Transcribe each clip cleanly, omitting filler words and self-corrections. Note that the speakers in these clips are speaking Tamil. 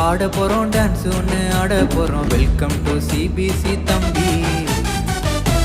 ஆட போறோம் டான்ஸ் ஒன்று ஆட போறோம். வெல்கம் டு சிபிசி தம்பி.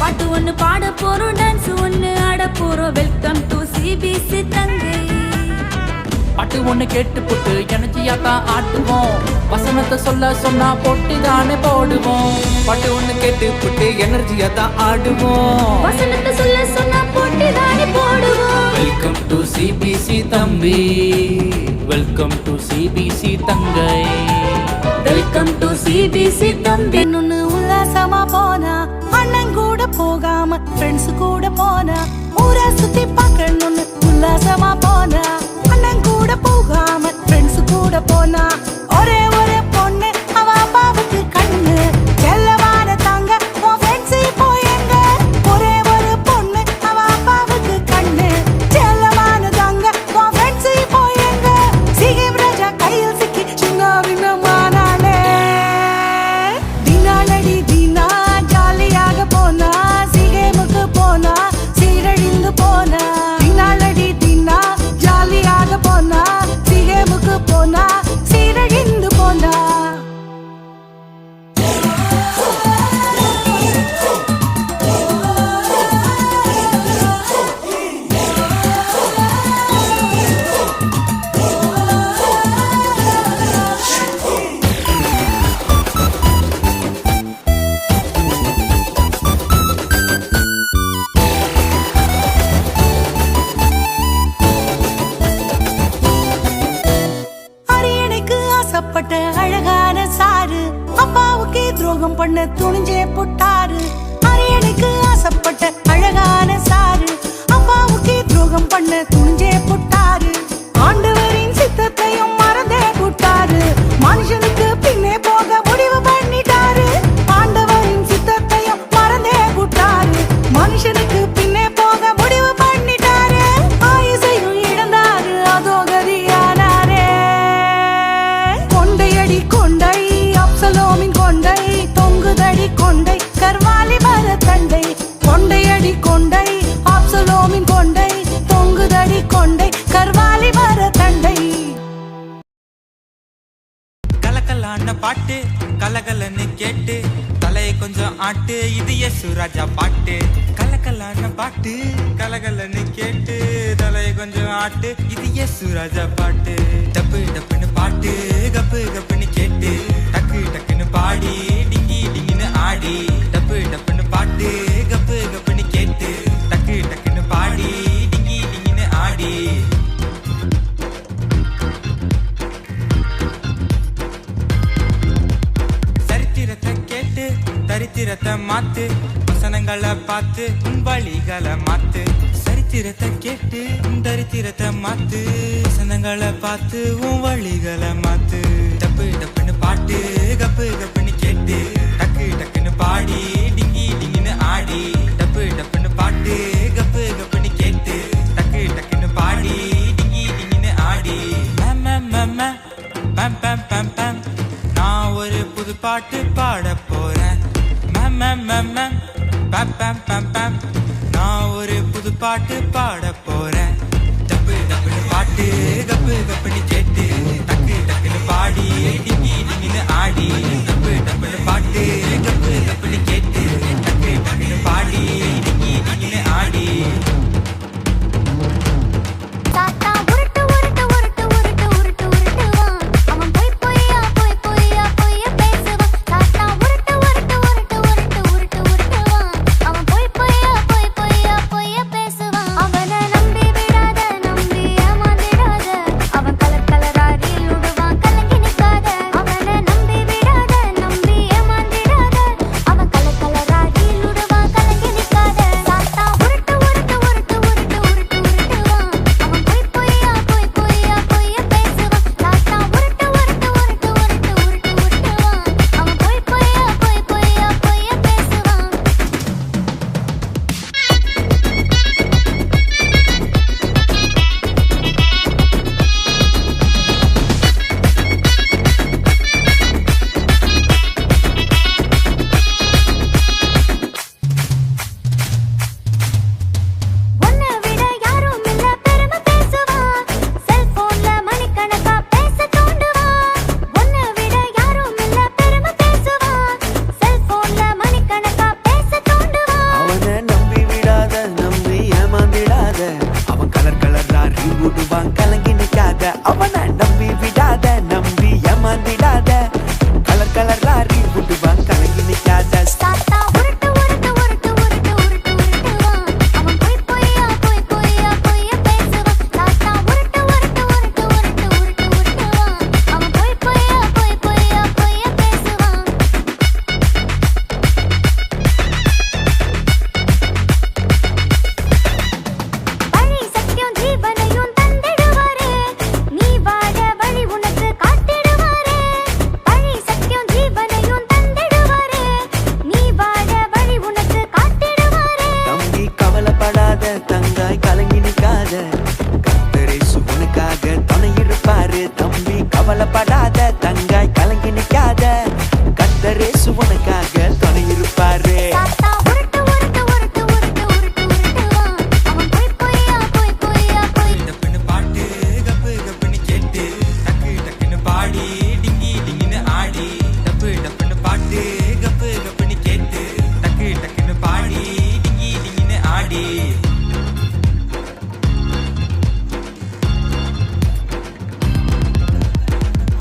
பாட்டு ஒன்று பாட போறோம், டான்ஸ் ஒன்று ஆட போறோம். வெல்கம் டு சிபிசி தங்கை. பாட்டு ஒன்று கேட்டு போட்டு எனர்ஜியா தான் ஆட்டுவோம். வசனத்தை சொல்ல சொன்னா போட்டு தானே போடுவோம். பாட்டு ஒன்று கேட்டு போட்டு எனர்ஜியா தான் ஆடுவோம். வசனத்தை சொல்ல சொன்னா போட்டு தானே போடுவோம். வெல்கம் டு சிபிசி தம்பி. வெல்கம் டு சிபிசி தங்கை. வெல்கம் டு சிபிசி தம்பி. இன்னொன்னு உல்லாசமா போனா, அண்ணன் கூட போகாம ஃப்ரெண்ட்ஸ் கூட போனா, ஊரை சுத்தி பார்க்கணும்னு உல்லாசமா போனா, அண்ணன் கூட போகாம ஃப்ரெண்ட்ஸ் கூட போனா, ஒரே ஒரு பொண்ணு அவ அப்பாவுக்கு கண்ணு செல்லமான தாங்க உன் ஃப்ரெண்ட்ஸ் இப்போ எங்க. ஒரே ஒரு பொண்ணு அவ அப்பாவுக்கு கண்ணு செல்லமான தாங்க உன் ஃப்ரெண்ட்ஸ் இப்போ எங்க. சிகிம் ராஜா கையில் சிக்கி சின்ன வினமானானே. தினாலடி தினா ஜாலியாக போனா, சிகேமுக்கு போனா சீரழிந்து போனா. தினாலடி தினா ஜாலியாக போனா, சிகேமுக்கு போனா சீரழிந்து போனா. அரியணைக்கு ஆசைப்பட்ட அழகான சாரு அப்பாவுக்கு துரோகம் பண்ண துணிஞ்சே புட்டாரு. அரியணைக்கு ஆசைப்பட்ட அழகான சாரு அப்பாவுக்கு துரோகம் பண்ண துணிஞ்சே புட்டாரு. ஆண்டவரின் சித்தத்தையும் மறந்தே புட்டாரு. மனுஷனுக்கு பின்னே போக முடிவு பண்ணிட்டாரு. ஆண்டவரின் சித்தத்தையும் மறந்தே புட்டாரு. மனுஷனுக்கு பின்னே போக முடிவு பண்ணிட்டாரு. ஆயுசையும் இழந்தாரு, அதோ கதியானாரே. கொண்டையடி கொண்டை அப்சலோமின் கொண்டை, தொங்குதடி கொண்டை கர்வாலி மர தண்டை. கொண்டையடி கொண்டை அப்சலோமின் கொண்டை, தொங்குதடி கொண்டை கர்வாலி மர தண்டை. கலக்கலான பாட்டு கலகலன்னு கேட்டு தலையை கொஞ்சம் ஆட்டு, இது எஸ் ராஜா பாட்டு. கலக்கலான பாட்டு கலகலன்னு கேட்டு தலையை கொஞ்சம் ஆட்டு, இது எஸ் ராஜா பாட்டு. டப்பு டப்புன்னு பாட்டு கப்பு கப்புன்னு கேட்டு டக்கு டக்குன்னு பாடி டிங்கி டிங்கின்னு ஆடி. டப்பு டப்புன்னு பாட்டு கப்பு கப்புன்னு கேட்டு டக்கு டக்குன்னு பாடி டிங்கி டிங்கின்னு ஆடி. சரித்திரத்தை கேட்டு தரித்திரத்தை மாத்து, வசனங்களை பார்த்து உன் வழிகளை மாத்து. சரித்திரத்தை கேட்டு தரித்திரத்தை மாத்து, வசனங்களை பார்த்து உன் வழிகளை மாத்து. டப்பு டப்புன்னு பாட்டு கப்பு கப்புன்னு கேட்டு டக்கு டக்குன்னு பாடி டிங்கி டிங்கின்னு ஆடி. டப்பு டப்புன்னு பாட்டு கப்பு கப்புன்னு கேட்டு டக்கு டக்குன்னு பாடி டிங்கி டிங்கின்னு ஆடி. மேம் மேம் மேம் மேம் பேம் பேம் பேம் பேம், நான் ஒரு புது பாட்டு பாட போறேன். மேம் மேம் மேம் மேம் பேம் பேம் பேம் பேம், நான் ஒரு புது பாட்டு பாட போறேன். டப்பு டப்புன்னு பாட்டு கப்பு கப்புன்னு கேட்டு டக்கு டக்குன்னு பாடி டிங்கி டிங்கின்னு ஆடி. டப்பு டப்புன்னு பாட்டு கப்பு கப்புன்னு கேட்டு டக்கு டக்குன்னு பாடி டிங்கி டிங்கின்னு ஆடி. தாத்தா உருட்டு உருட்டு உருட்டு உருட்டு உருட்டு உருட்டுவான். அவன் பொய் பொய்யா பொய் பொய்யா பொய்ய பேசுவான். தாத்தா உருட்டு உருட்டு உருட்டு உருட்டு உருட்டு உருட்டுவான். அவன் பொய் பொய்யா பொய் பொய்யா பொய்ய பேசுவான். அவனை நம்பி விடாத, நம்பி ஏமாந்திடாத. அவன் கலர் கலரா ரீல் விடுவான், கலங்கி நிக்காத. அவனை நம்பி விடாத, நம்பி ஏமாந்திடாத. அவன் ஆடி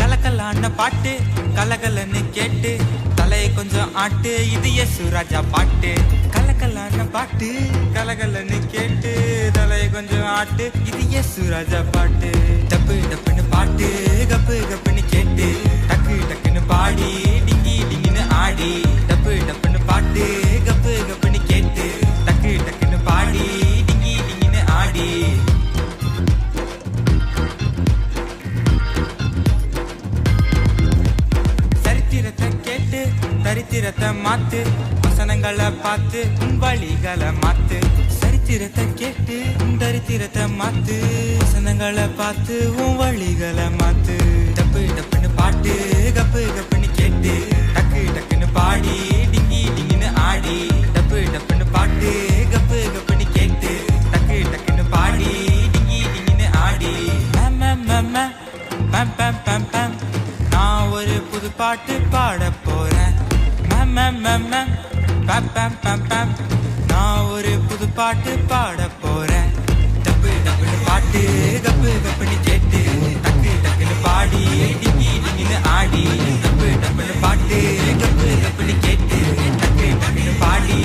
கலக்கலான பாட்டு கலகலன்னு கேட்டு தலையை கொஞ்சம் ஆட்டு இது எசு ராஜா பாட்டு கலக்கலான பாட்டு கலகலன்னு கேட்டு தலையை கொஞ்சம் ஆட்டு இது எசு ராஜா பாட்டு டப்பு டப்புன்னு பாட்டு கப்பு கப்புன்னு கேட்டு டக்கு டக்குன்னு பாடி டிங்கி டிங்கின்னு ஆடி டப்பு டப்புன்னு பாட்டு கப்பு கப்புன்னு கேட்டு டக்கு டக்குன்னு பாடி டிங்கி டிங்கின்னு ஆடி சரித்திரத்தை கேட்டு தரித்திரத்தை மாத்து வசனங்களை பார்த்து உன் வழிகளை மாத்து சரித்திரத்தை கேட்டு தரித்திரத்தை மாத்து வசனங்களை பார்த்து உன் வழிகளை மாத்து டப்பு டப்புன்னு பாட்டு கப்பு கப்புன்னு கேட்டு டக்கு டக்குன்னு பாடி டிங்கி டிங்கின்னு ஆடி டப்பு டப்புன்னு பாட்டு கப்பு கப்புன்னு கேட்டு டக்கு டக்குன்னு பாடி டிங்கி டிங்கின்னு ஆடி பம் பம் பம் பம் நான் ஒரு புது பாட்டு பாட போறேன் பம் பம் பம் பம் நான் ஒரு புது பாட்டு பாட போறேன் டப்பு டப்புன்னு பாட்டு கப்பு கப்புன்னு கேட்டு டக்கு டக்குன்னு பாடி டிங்கி டிங்கின்னு ஆடி டப்பு டப்புன்னு பாட்டு கப்பு கப்புன்னு கேட்டு டக்கு டக்குன்னு பாடி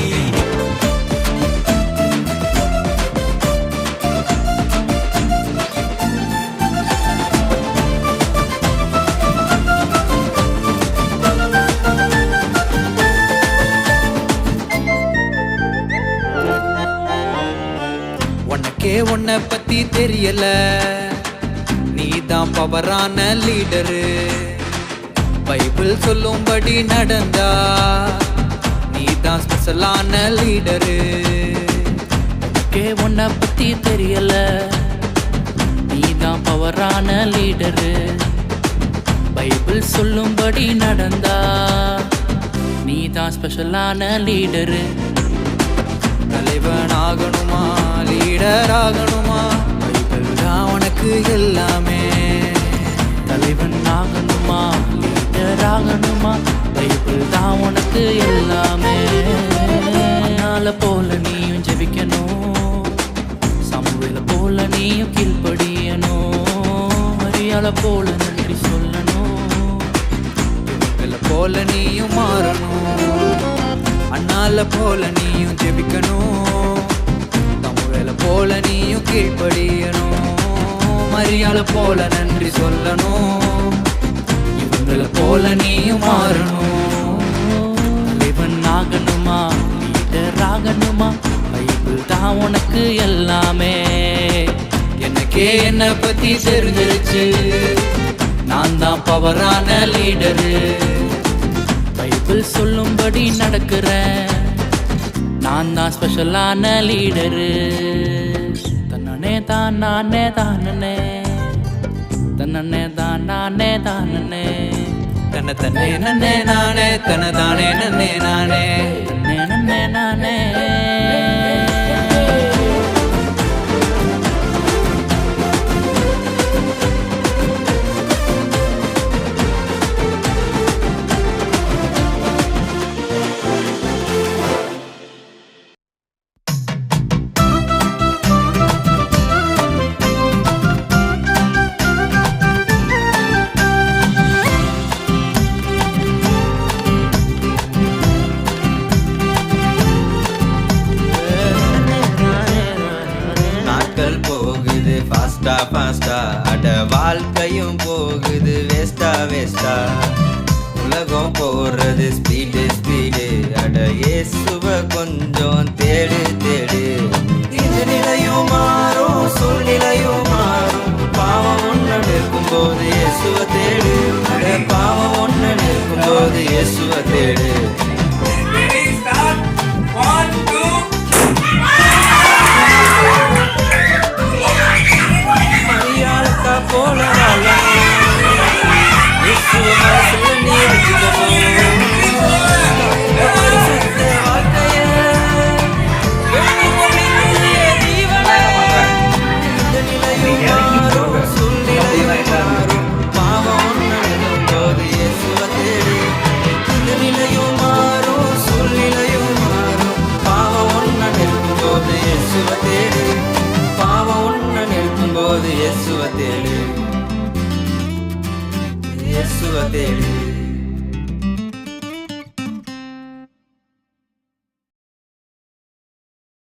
உன்னை பத்தி தெரியல நீதான் பவரான லீடரு பைபிள் சொல்லும்படி நடந்தா நீதான் ஸ்பெஷலான லீடரு உன்னை பத்தி தெரியல நீதான் பவரான லீடரு பைபிள் சொல்லும்படி நடந்தா நீதான் ஸ்பெஷலான லீடரு தலைவன் ஆகணுமா லீடர் ஆகணுமா பைபிள் தான் உனக்கு எல்லாமே தலைவன் ஆகணுமா லீடர் ஆகணுமா பைபிள் தான் உனக்கு எல்லாமே நாளை போல நீயும் ஜெபிக்கணும் சமூகல போல நீயும் கீழ்ப்படியணும் மரியாதை போல நன்றி சொல்லணும் இவங்கள போல நீயும் மாறணும் அண்ணால போல நீயும் ஜெபிக்கணும் தமிழ போல நீயும் கீழ்ப்படியணும் மரியாதை போல நன்றி சொல்லணும் இவங்கள போல நீயும் மாறணும் தலைவன் ஆகணுமா லீடர் ஆகணுமா பைபிள் தான் உனக்கு எல்லாமே எனக்கே என்னை பத்தி தெரிஞ்சிருச்சு நான் தான் பவரான லீடரு பைபிள் சொல்லும்படி நடக்கிறேன் நான் தான் ஸ்பெஷலான லீடரு தன்னே தான் நானே தானே தன்னே தான் நானே தானே தன்னை தன்னே நன்னே நானே தன்னை தானே நன்னே நானே தன்னே நன்னே நானே ஃபாஸ்டா அட வாழ்க்கையும் போகுது வேஸ்டா வேஸ்டா உலகம் போறது ஸ்பீடு அட இயேசுவ கொஞ்சம் தேடு இந்த நிலையும் மாறும் சூழ்நிலையும் மாறும் பாவம் ஒன்று நிற்கும் போது இயேசுவ தேடு அட பாவம் ஒன்று நிற்கும் போது இயேசுவ தேடு போல நீ பாவம் போது இயேசுவ தேடு இந்த நிலையும் இயேசுவை தேடு